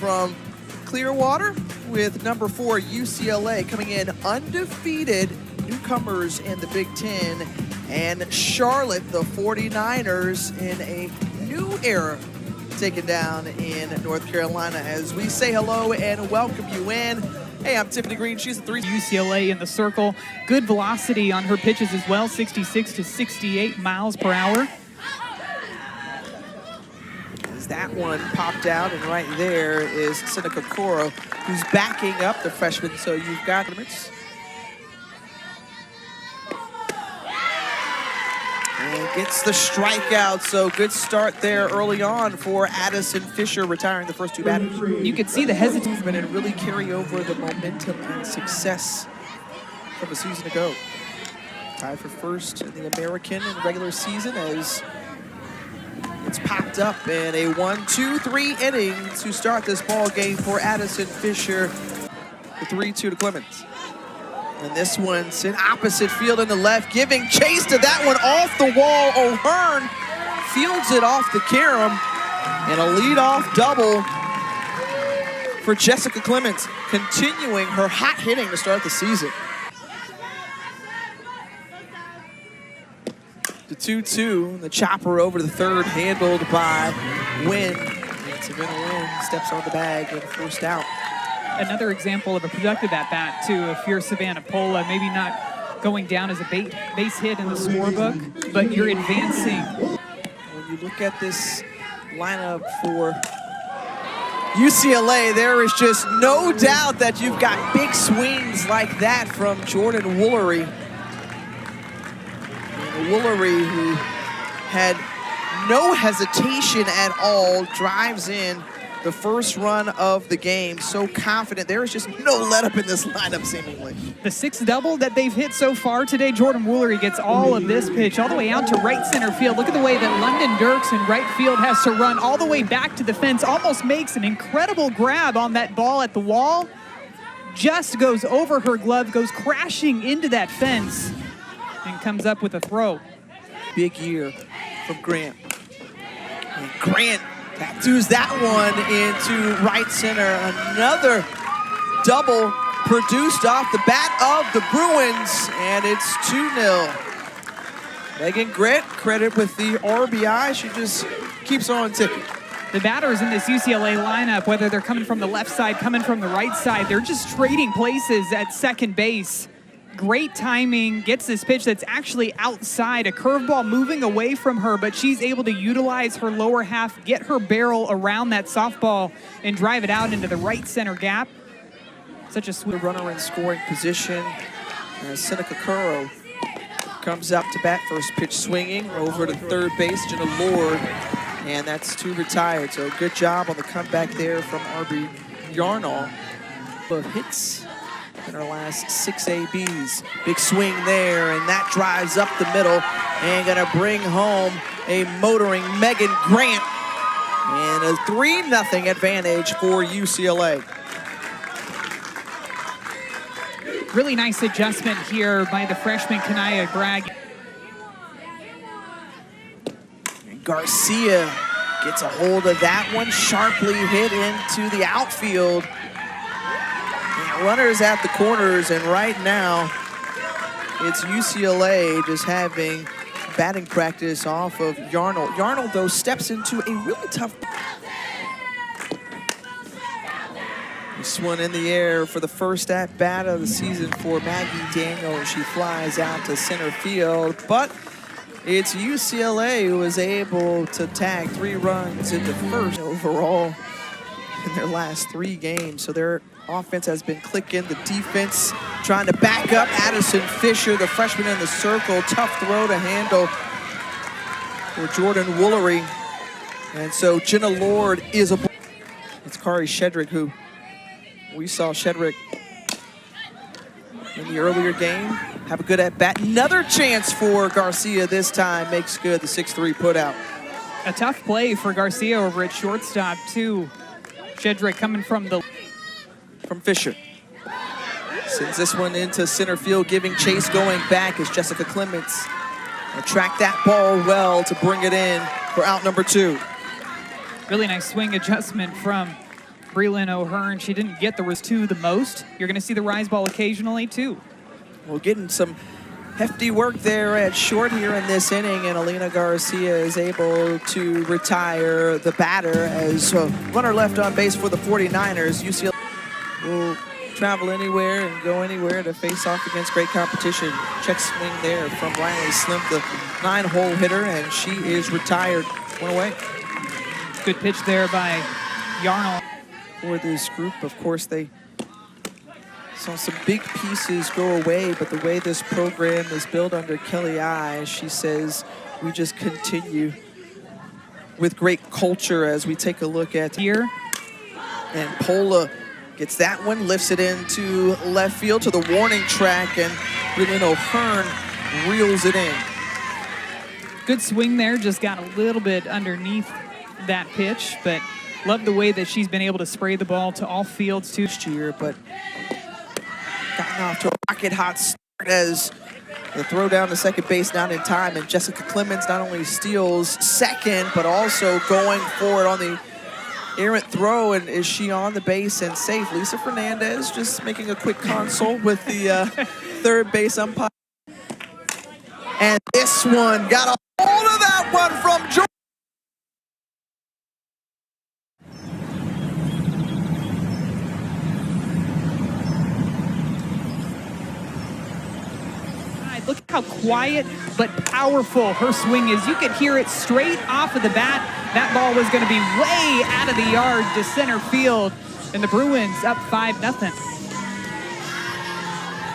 from Clearwater with number 4 UCLA coming in undefeated, newcomers in the Big Ten, and Charlotte, the 49ers, in a new era taken down in North Carolina. As we say hello and welcome you in. Hey, I'm Tiffany Green. She's the 3. UCLA in the circle. Good velocity on her pitches as well, 66 to 68 miles per hour. As that one popped out, and right there is Seneca Coro, who's backing up the freshman. So you've got and gets the strikeout, so good start there early on for Addison Fisher, retiring the first 2 batters. You could see the hesitation and really carry over the momentum and success from a season ago. Tied for first in the American in the regular season as it's popped up in a 1-2-3 inning to start this ball game for Addison Fisher. The 3-2 to Clemens. And this one's in opposite field in the left, giving chase to that one off the wall. O'Hearn fields it off the carom, and a leadoff double for Jessica Clemens, continuing her hot hitting to start the season. The 2-2, the chopper over to the third, handled by Wynn. And Savannah Wynn steps on the bag and first out. Another example of a productive at-bat, too, if you're Savannah Pola, maybe not going down as a base hit in the scorebook, but you're advancing. When you look at this lineup for UCLA, there is just no doubt that you've got big swings like that from Jordan Woolery. Woolery, who had no hesitation at all, drives in the first run of the game. So confident. There is just no let up in this lineup, seemingly. The 6th double that they've hit so far today, Jordan Woolery gets all of this pitch all the way out to right center field. Look at the way that London Dirks in right field has to run all the way back to the fence. Almost makes an incredible grab on that ball at the wall. Just goes over her glove, goes crashing into that fence, and comes up with a throw. Big year from Grant. And Grant tattoos that one into right center. Another double produced off the bat of the Bruins, and it's 2-0. Megan Grant, credit with the RBI. She just keeps on ticking. The batters in this UCLA lineup, whether they're coming from the left side, coming from the right side, they're just trading places at second base. Great timing, gets this pitch that's actually outside, a curveball moving away from her, but she's able to utilize her lower half, get her barrel around that softball, and drive it out into the right center gap. Such a sweet runner in scoring position. Seneca Curo comes up to bat, first pitch swinging, over to third base, Jenna Lord, and that's 2 retired. So good job on the comeback there from RB Yarnall. Of hits in our last 6 ABs. Big swing there, and that drives up the middle and gonna bring home a motoring Megan Grant, and a 3-0 advantage for UCLA. Really nice adjustment here by the freshman Kanaya Bragg. And Garcia gets a hold of that one, sharply hit into the outfield. Runners at the corners, and right now it's UCLA just having batting practice off of Yarnall. Yarnall, though, steps into a really tough. This one in the air for the first at-bat of the season for Maggie Daniel. She flies out to center field, but it's UCLA who was able to tag 3 runs into first overall in their last 3 games. So their offense has been clicking. The defense trying to back up Addison Fisher, the freshman in the circle. Tough throw to handle for Jordan Woolery. And so Jenna Lord is a... It's Kari Shedrick, who we saw Shedrick in the earlier game have a good at-bat. Another chance for Garcia this time. Makes good, the 6-3 put out. A tough play for Garcia over at shortstop, too. Shedrick coming from Fisher. Sends this one into center field, giving chase going back as Jessica Clemens will track that ball well to bring it in for out number 2. Really nice swing adjustment from Breland O'Hearn, she didn't get the two the most. You're going to see the rise ball occasionally, too. Well, getting some hefty work there at short here in this inning, and Alina Garcia is able to retire the batter as runner left on base for the 49ers. UCLA will travel anywhere and go anywhere to face off against great competition. Check swing there from Riley Slim, the 9-hole hitter, and she is retired. One away. Good pitch there by Yarnell. For this group, of course, they saw some big pieces go away, but the way this program is built under Kelly I, she says, we just continue with great culture as we take a look at here. And Pola gets that one, lifts it into left field to the warning track, and Breland O'Hearn reels it in. Good swing there, just got a little bit underneath that pitch, but love the way that she's been able to spray the ball to all fields too. This year, but gotten off to a rocket hot start as the throw down to second base not in time, and Jessica Clemens not only steals second, but also going for it on the errant throw. And is she on the base and safe? Lisa Fernandez just making a quick consult with the third base umpire. And this one got a hold of that one from George. Look how quiet but powerful her swing is. You could hear it straight off of the bat. That ball was going to be way out of the yard to center field, and the Bruins up 5-0.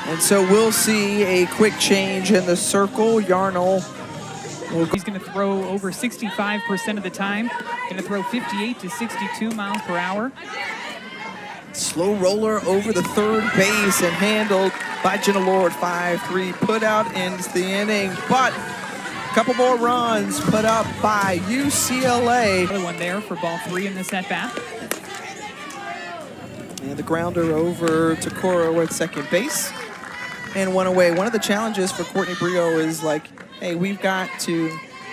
And so we'll see a quick change in the circle. Yarnell He's going to throw over 65% of the time. Going to throw 58 to 62 miles per hour. slow roller over the third base and handled by Jenna Lord. 5-3 put out ends the inning, but a couple more runs put up by UCLA. Another one there for ball 3 in this at-bat. And the grounder over to Coro at second base. And one away. One of the challenges for Courtney Brio is like, hey, we've got to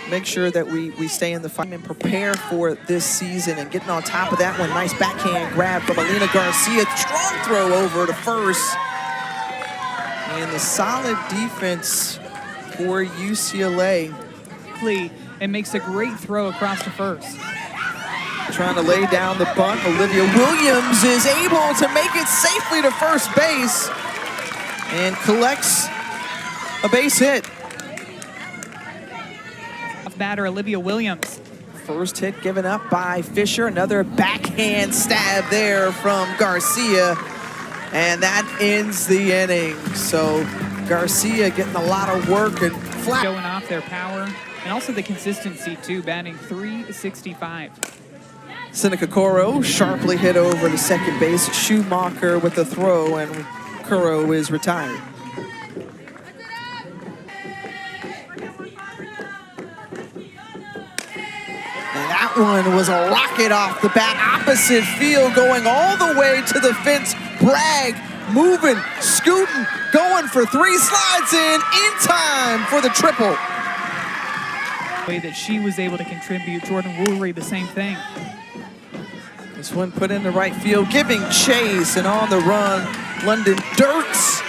make sure that we stay in the fight and prepare for this season. And getting on top of that one, nice backhand grab from Alina Garcia. Strong throw over to first. And the solid defense for UCLA. And makes a great throw across to first. Trying to lay down the bunt. Olivia Williams is able to make it safely to first base and collects a base hit. Batter Olivia Williams. First hit given up by Fisher. Another backhand stab there from Garcia. And that ends the inning. So Garcia getting a lot of work and flat. Showing off their power and also the consistency too, batting .365. Seneca Coro sharply hit over to second base. Schumacher with the throw, and Coro is retired. And that one was a rocket off the bat, opposite field, going all the way to the fence. Bragg moving, scooting, going for 3, slides in time for the triple. The way that she was able to contribute. Jordan Woolery, the same thing. This one put into right field, giving chase, and on the run, London Dirks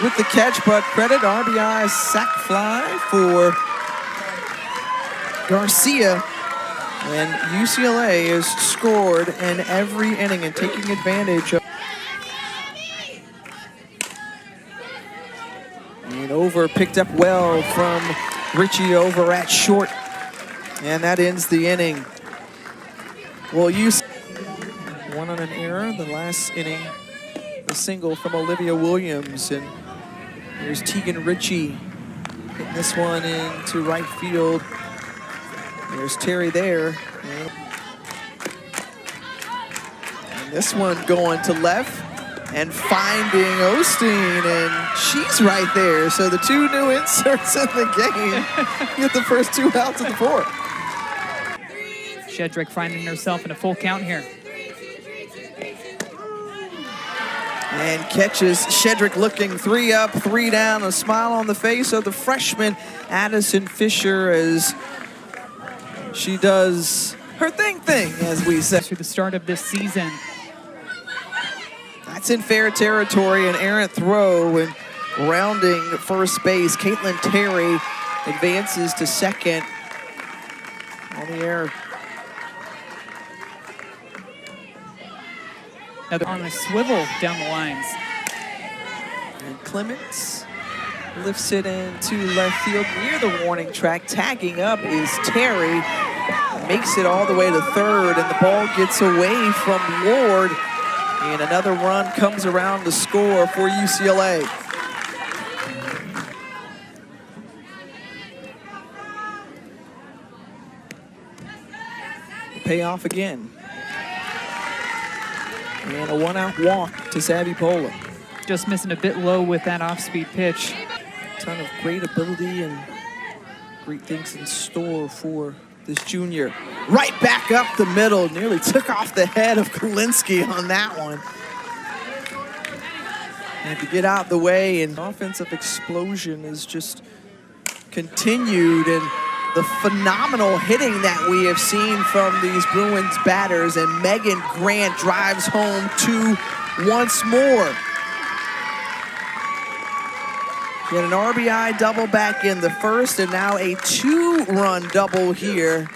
with the catch, but credit RBI sac fly for Garcia. And UCLA has scored in every inning and taking advantage of. And over picked up well from Richie over at short. And that ends the inning. Well, one on an error. The last inning, a single from Olivia Williams. And there's Tegan Ritchie hitting this one into right field. There's Terry there. And this one going to left and finding Osteen, and she's right there. So the 2 new inserts in the game get the first 2 outs of the 4th. Shedrick finding herself in a full count here. And catches Shedrick looking 3 up, 3 down, a smile on the face of the freshman Addison Fisher as she does her thing, as we said. Through the start of this season, That's in fair territory, an errant throw, and rounding first base, Caitlin Terry advances to second on the air. Another on a swivel down the lines. And Clements lifts it into left field near the warning track. Tagging up is Terry. Makes it all the way to third, and the ball gets away from Lord. And another run comes around to score for UCLA. Payoff again. And a one-out walk to Savvy Pola. Just missing a bit low with that off-speed pitch. Ton of great ability and great things in store for this junior. Right back up the middle. Nearly took off the head of Kalinsky on that one. And to get out the way, and offensive explosion is just continued, and the phenomenal hitting that we have seen from these Bruins batters, and Megan Grant drives home two once more. Get an RBI double back in the first, and now a two-run double here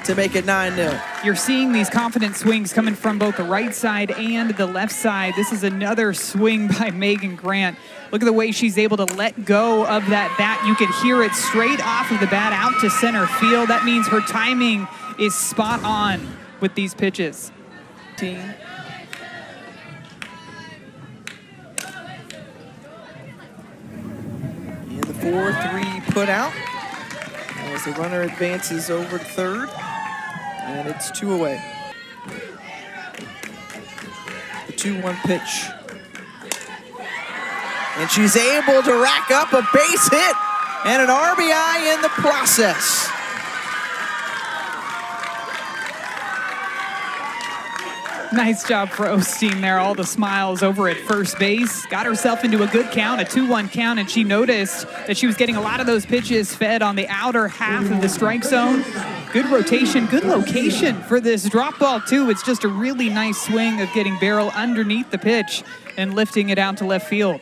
to make it 9-0. You're seeing these confident swings coming from both the right side and the left side. This is another swing by Megan Grant. Look at the way she's able to let go of that bat. You can hear it straight off of the bat out to center field. That means her timing is spot on with these pitches. And the 4-3 put out as the runner advances over to third, and it's 2 away. The 2-1 pitch. And she's able to rack up a base hit and an RBI in the process. Nice job for Osteen there. All the smiles over at first base. Got herself into a good count, a 2-1 count, and she noticed that she was getting a lot of those pitches fed on the outer half of the strike zone. Good rotation, good location for this drop ball too. It's just a really nice swing of getting barrel underneath the pitch and lifting it out to left field.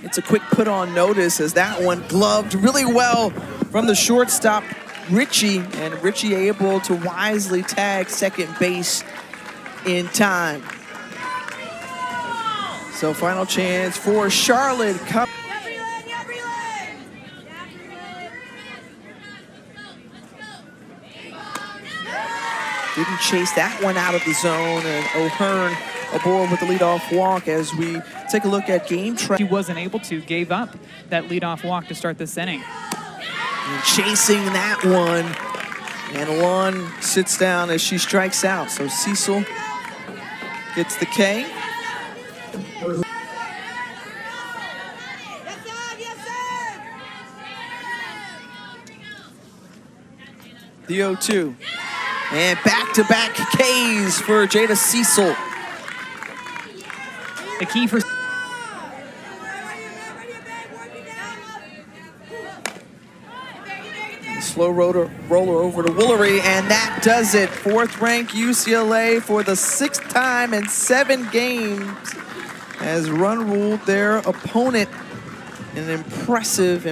It's a quick put on notice as that one gloved really well from the shortstop, Richie, and Richie able to wisely tag second base in time. So final chance for Charlotte. Didn't chase that one out of the zone, and O'Hearn aboard with the leadoff walk as we take a look at game track. She wasn't able to, gave up that leadoff walk to start this inning. And chasing that one, and one sits down as she strikes out. So Cecil gets the K. The 0-2. And back-to-back Ks for Jada Cecil. The key for slow roller over to Woolery, and that does it. Fourth-ranked UCLA for the 6th time in 7 games has run-ruled their opponent in an impressive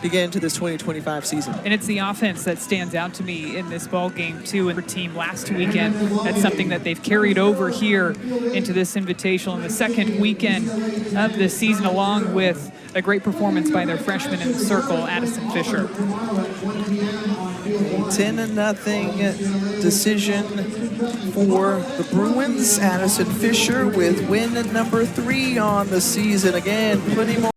begin to this 2025 season. And it's the offense that stands out to me in this ball game too. And her team last weekend, that's something that they've carried over here into this invitational in the second weekend of the season, along with a great performance by their freshman in the circle, Addison Fisher. 10-0 decision for the Bruins. Addison Fisher with win number 3 on the season. Again, plenty more